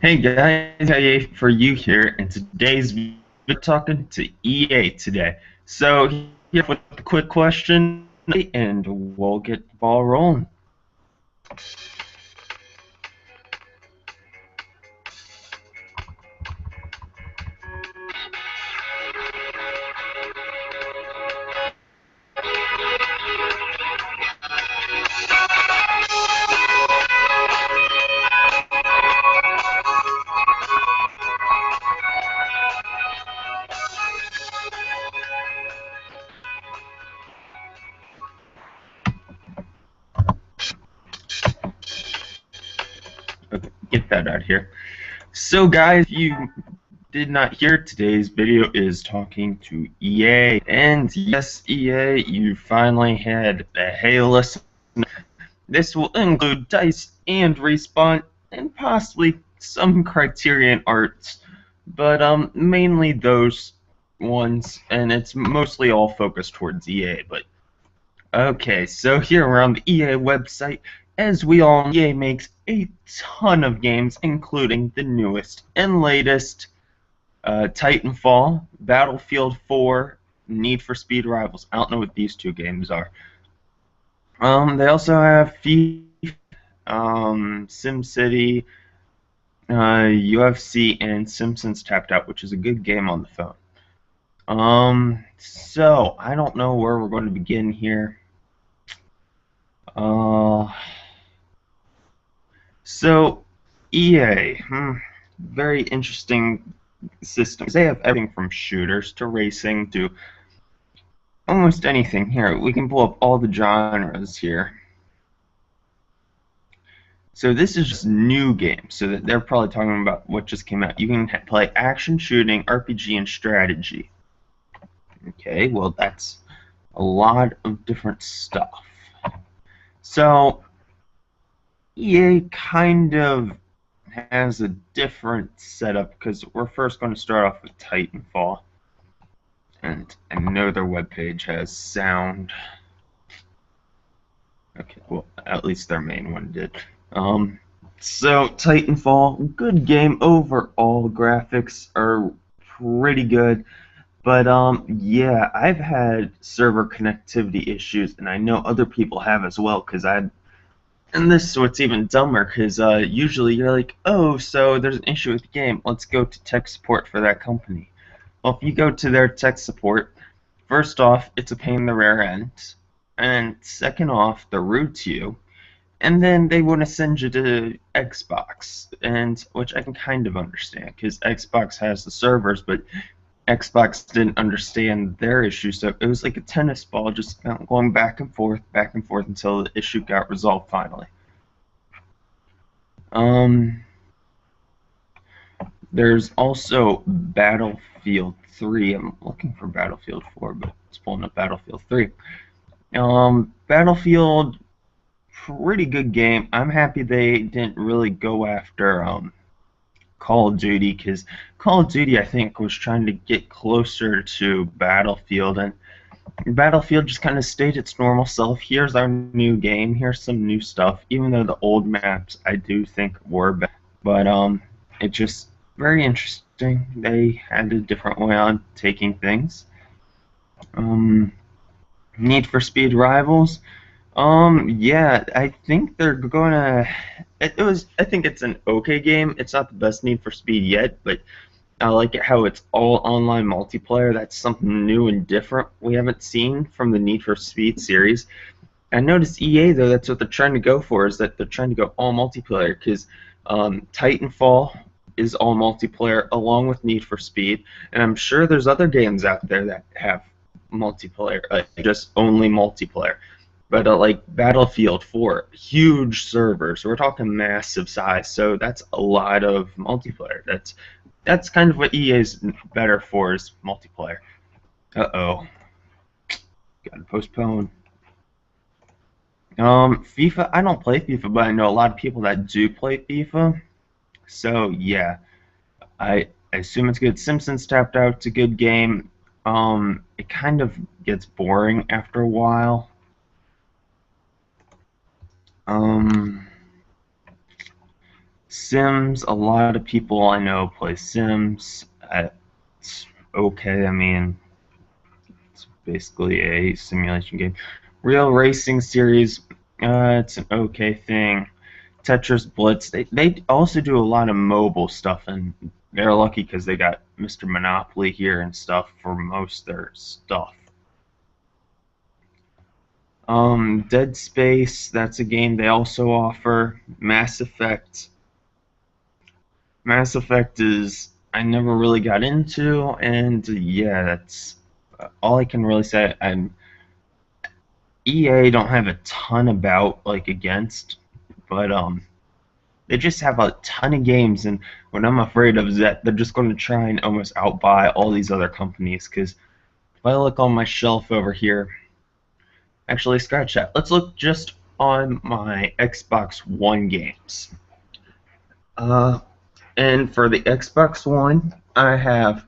Hey guys, EA for you here, and today's we're talking to EA today. So here with a quick question, and we'll get the ball rolling. Okay, get that out here. So guys, if you did not hear, today's video is talking to EA, and yes, EA, you finally had a hey listen. This will include DICE and Respawn, and possibly some Criterion arts, but mainly those ones, and it's mostly all focused towards EA. But okay, so here we're on the EA website. As we all know, EA makes a ton of games, including the newest and latest Titanfall, Battlefield 4, Need for Speed Rivals. I don't know what these two games are. They also have FIFA, SimCity, UFC, and Simpsons Tapped Out, which is a good game on the phone. So I don't know where we're going to begin here. Uh, so EA, very interesting system. They have everything from shooters to racing to almost anything. Here, we can pull up all the genres here. So this is just new games, so that they're probably talking about what just came out. You can play action, shooting, RPG, and strategy. Okay, well that's a lot of different stuff. So EA kind of has a different setup because we're first going to start off with Titanfall, and I know their webpage has sound. Okay, well at least their main one did. So Titanfall, good game overall. Graphics are pretty good, but yeah, I've had server connectivity issues, and I know other people have as well. And this is what's even dumber, because usually you're like, oh, so there's an issue with the game. Let's go to tech support for that company. Well, if you go to their tech support, first off, it's a pain in the rear end, and second off, they're rude to you. And then they want to send you to Xbox, and which I can kind of understand because Xbox has the servers, but Xbox didn't understand their issue, so it was like a tennis ball just going back and forth until the issue got resolved finally. Um, there's also Battlefield 3. I'm looking for Battlefield 4, but it's pulling up Battlefield 3. Battlefield, pretty good game. I'm happy they didn't really go after Call of Duty, because Call of Duty I think was trying to get closer to Battlefield, and Battlefield just kind of stayed its normal self. Here's our new game. Here's some new stuff. Even though the old maps I do think were better, but it's just very interesting. They had a different way on taking things. Um, Need for Speed Rivals. Yeah, I think they're gonna. It was. I think it's an okay game. It's not the best Need for Speed yet, but I like it how it's all online multiplayer. That's something new and different we haven't seen from the Need for Speed series. I noticed EA though. That's what they're trying to go for. Is that they're trying to go all multiplayer because Titanfall is all multiplayer along with Need for Speed, and I'm sure there's other games out there that have multiplayer, just only multiplayer. But like Battlefield 4, huge servers. We're talking massive size, so that's a lot of multiplayer. That's kind of what EA is better for, is multiplayer. Uh-oh. Gotta postpone. FIFA, I don't play FIFA, but I know a lot of people that do play FIFA. So yeah, I assume it's good. Simpsons Tapped Out, it's a good game. It kind of gets boring after a while. Um, Sims, a lot of people I know play Sims. It's okay. I mean, it's basically a simulation game. Real Racing Series, it's an okay thing. Tetris Blitz, they also do a lot of mobile stuff, and they're lucky because they got Mr. Monopoly here and stuff for most of their stuff. Dead Space, that's a game they also offer. Mass Effect. Mass Effect is I never really got into, and yeah, that's all I can really say. I'm EA don't have a ton about like against, but they just have a ton of games, and what I'm afraid of is that they're just going to try and almost outbuy all these other companies. Because if I look on my shelf over here, actually scratch that. Let's look just on my Xbox One games. Uh, and for the Xbox One, I have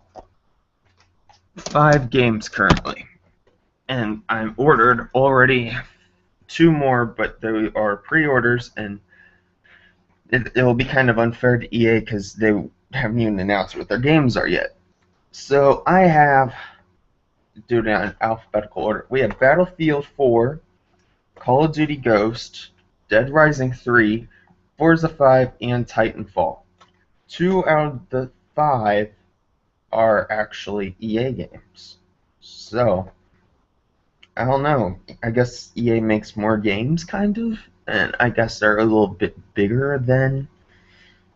5 games currently, and I'm ordered already 2 more, but they are pre-orders, and it will be kind of unfair to EA because they haven't even announced what their games are yet. So I have, do it in alphabetical order. We have Battlefield 4, Call of Duty Ghost, Dead Rising 3, Forza 5, and Titanfall. 2 out of the 5 are actually EA games. So, I don't know. I guess EA makes more games, kind of, and I guess they're a little bit bigger than,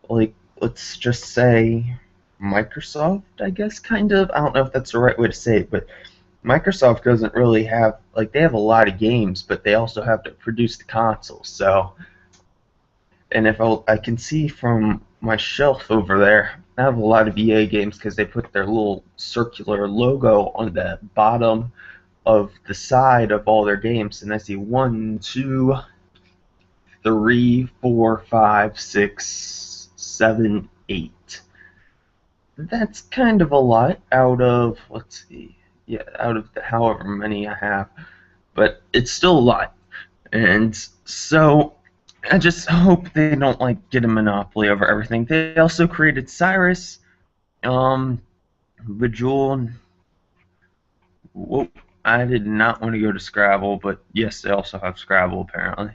like, let's just say Microsoft, I guess, kind of. I don't know if that's the right way to say it, but Microsoft doesn't really have, like, they have a lot of games, but they also have to produce the consoles. So, and if I can see from my shelf over there, I have a lot of EA games because they put their little circular logo on the bottom of the side of all their games, and I see 1, 2, 3, 4, 5, 6, 7, 8. That's kind of a lot out of, let's see, yeah, out of the however many I have, but it's still a lot. And so I just hope they don't like get a monopoly over everything. They also created Cyrus, Bejeweled. Whoa, I did not want to go to Scrabble, but yes, they also have Scrabble apparently.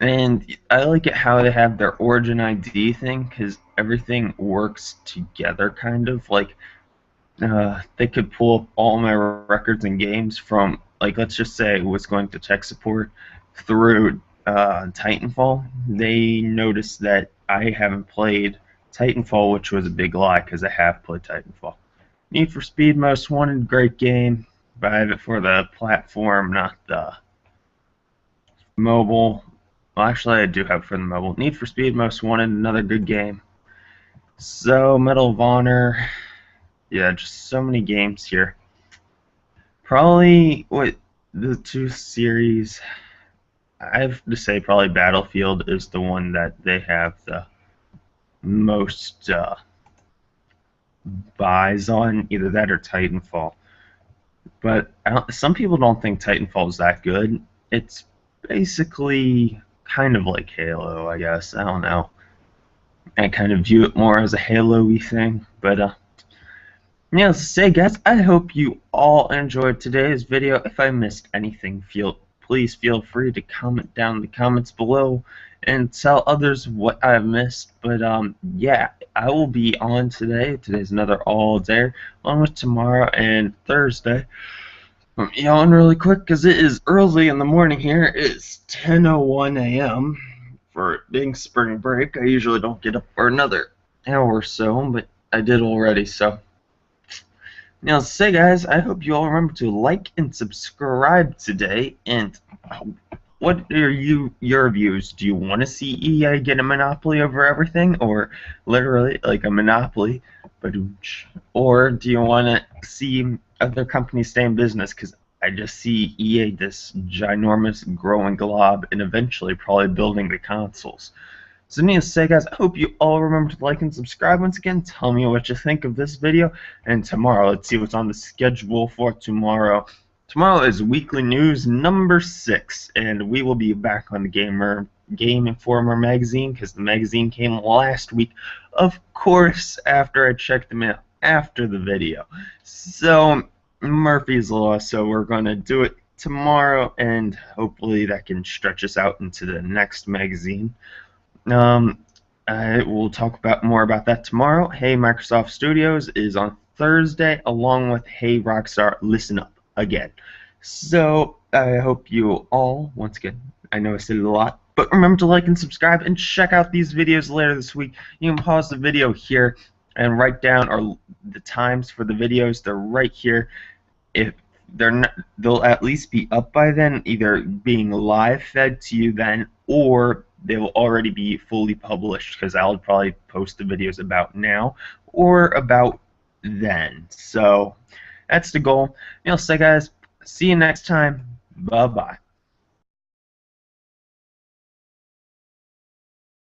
And I like it how they have their Origin ID thing because everything works together, kind of like they could pull up all my records and games from, like, let's just say it was going to tech support through Titanfall. They noticed that I haven't played Titanfall, which was a big lie because I have played Titanfall. Need for Speed Most Wanted, great game, but I have it for the platform, not the mobile. Well, actually, I do have it for the mobile. Need for Speed Most Wanted, another good game. So, Medal of Honor, yeah, just so many games here. Probably what the 2 series, I have to say probably Battlefield is the one that they have the most buys on, either that or Titanfall. But some people don't think Titanfall is that good. It's basically kind of like Halo, I guess. I don't know. I kind of view it more as a Halo-y thing. But, yeah, say guys, I hope you all enjoyed today's video. If I missed anything, please feel free to comment down in the comments below and tell others what I've missed. But, yeah, I will be on today. Today's another all-day, along with tomorrow and Thursday. I'm yawning really quick because it is early in the morning here. It's 10:01 a.m. for it being spring break. I usually don't get up for another hour or so, but I did already, so. Now, say guys, I hope you all remember to like and subscribe today. And what are your views? Do you want to see EA get a monopoly over everything, or literally like a monopoly, or do you want to see other companies stay in business? Because I just see EA, this ginormous growing glob, and eventually probably building the consoles. So needless to say, guys, I hope you all remember to like and subscribe once again. Tell me what you think of this video. And tomorrow, let's see what's on the schedule for tomorrow. Tomorrow is Weekly News number 6, and we will be back on the Gamer Game Informer magazine, because the magazine came last week, of course, after I checked the mail after the video. So Murphy's Law, so we're going to do it tomorrow, and hopefully that can stretch us out into the next magazine. We'll talk about more about that tomorrow. Hey Microsoft Studios is on Thursday, along with Hey Rockstar Listen Up again. So I hope you all, once again, I know I said it a lot, but remember to like and subscribe and check out these videos later this week. You can pause the video here and write down the times for the videos. They're right here. If they're not, they'll at least be up by then, either being live fed to you then, or they will already be fully published, because I'll probably post the videos about now or about then. So that's the goal. So guys, see you next time. Bye bye.